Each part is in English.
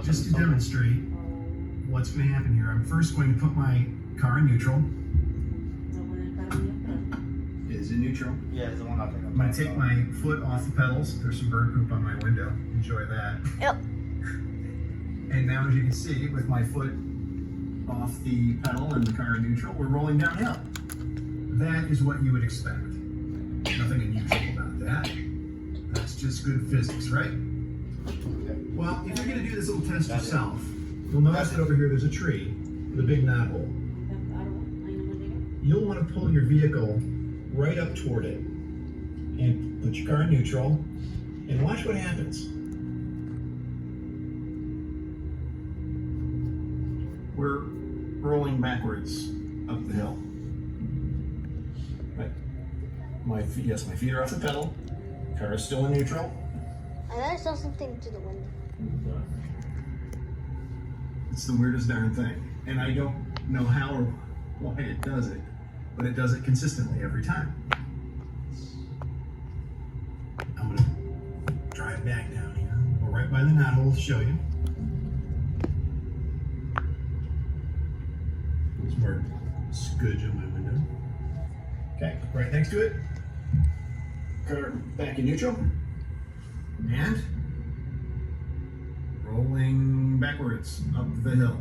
just to demonstrate what's going to happen here, I'm first going to put my car in neutral. Is it neutral? Yeah, it's the one I think I'm going to take my foot off the pedals. There's some bird poop on my window. Enjoy that. Yep. And now, as you can see, with my foot off the pedal and the car in neutral, we're rolling downhill. That is what you would expect. Nothing unusual about that. That's just good physics, right? Well, if you're going to do this little test yourself, you'll notice that over here there's a tree with a big knot hole. You'll want to pull your vehicle right up toward it and put your car in neutral and watch what happens. We're rolling backwards up the hill. Right. My feet are off the pedal. Car is still in neutral. I thought I saw something to the window. It's the weirdest darn thing. And I don't know how or why it does it, but it does it consistently every time. I'm gonna drive back down here. Go right by the knot hole to show you. There's more scudge on my window. Okay, right next to it. Car back in neutral. And rolling backwards up the hill.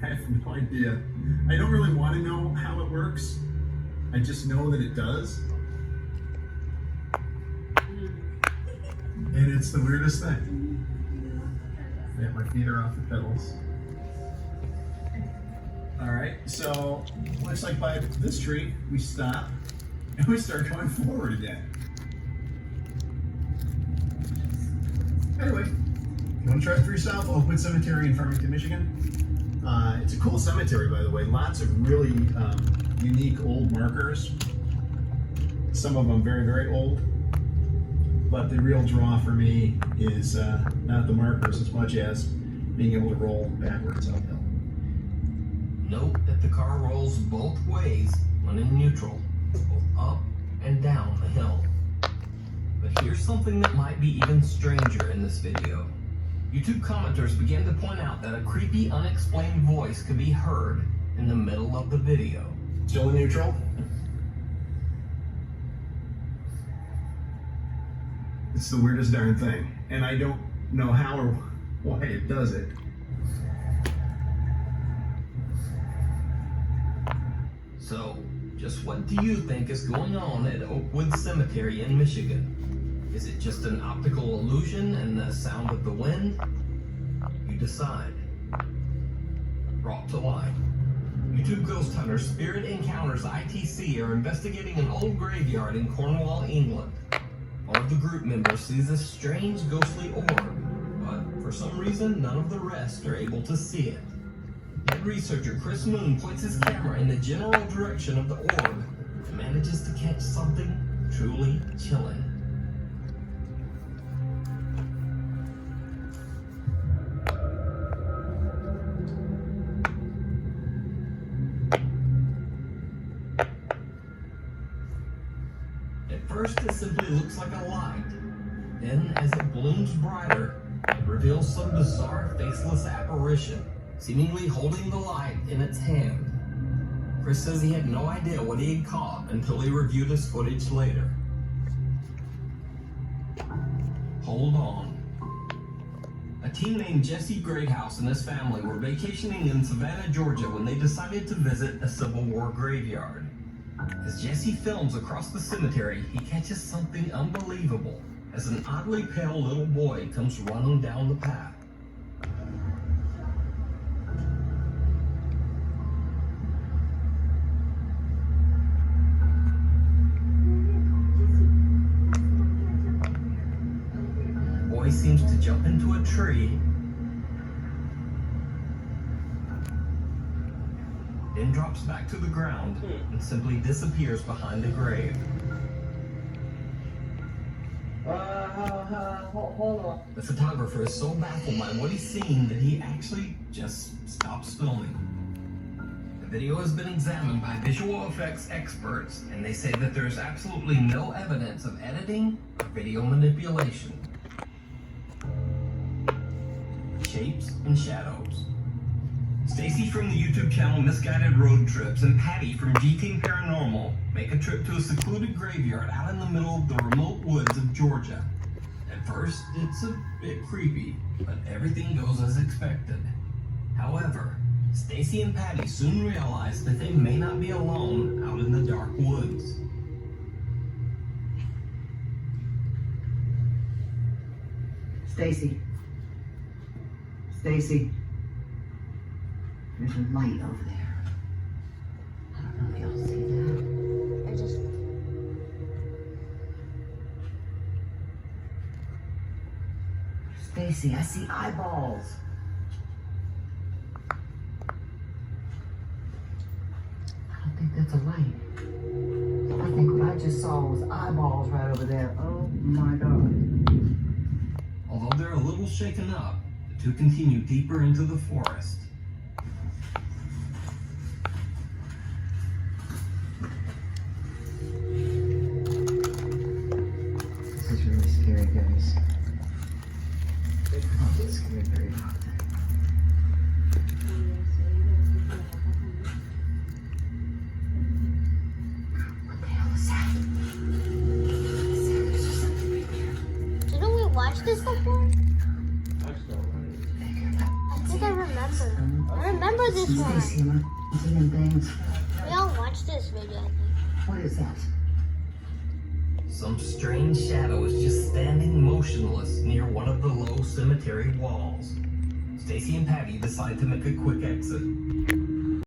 I have no idea. I don't really want to know how it works. I just know that it does. And it's the weirdest thing. Yeah, my feet are off the pedals. All right, so looks like by this tree, we stop and we start going forward again. Anyway, you want to try it for yourself? Oakwood Cemetery in Farmington, Michigan. It's a cool cemetery, by the way. Lots of really unique old markers. Some of them very, very old. But the real draw for me is not the markers as much as being able to roll backwards uphill. Note that the car rolls both ways when in neutral, both up and down the hill. But here's something that might be even stranger in this video. YouTube commenters began to point out that a creepy, unexplained voice could be heard in the middle of the video. Still in neutral. It's the weirdest darn thing. And I don't know how or why it does it. So, just what do you think is going on at Oakwood Cemetery in Michigan? Is it just an optical illusion and the sound of the wind? You decide. Brought to life. YouTube ghost hunter Spirit Encounters ITC are investigating an old graveyard in Cornwall, England. One of the group members sees a strange ghostly orb, but for some reason none of the rest are able to see it. Head researcher Chris Moon points his camera in the general direction of the orb and manages to catch something truly chilling. At first, it simply looks like a light. Then, as it blooms brighter, it reveals some bizarre faceless apparition, seemingly holding the light in its hand. Chris says he had no idea what he had caught until he reviewed his footage later. Hold on. A teen named Jesse Greathouse and his family were vacationing in Savannah, Georgia when they decided to visit a Civil War graveyard. As Jesse films across the cemetery, he catches something unbelievable as an oddly pale little boy comes running down the path. The boy seems to jump into a tree, then drops back to the ground and simply disappears behind the grave. Hold on. The photographer is so baffled by what he's seen that he actually just stops filming. The video has been examined by visual effects experts, and they say that there is absolutely no evidence of editing or video manipulation. shapes and shadows. Stacy from the YouTube channel Misguided Road Trips and Patty from G-Team Paranormal make a trip to a secluded graveyard out in the middle of the remote woods of Georgia. At first, it's a bit creepy, but everything goes as expected. However, Stacy and Patty soon realize that they may not be alone out in the dark woods. Stacy. Stacy. There's a light over there. I don't know if y'all see that. I just. Stacy, I see eyeballs. I don't think that's a light. I think what I just saw was eyeballs right over there. Oh my God. Although they're a little shaken up, the two continue deeper into the forest. This is really scary, guys. I don't get scared very often. What the hell is that? There's something right there. Didn't we watch this before? I think I remember. I remember this one. Stacy, am I seeing things? We all watched this video, I think. What is that? Some strange shadow is just standing motionless near one of the low cemetery walls. Stacy and Patty decide to make a quick exit,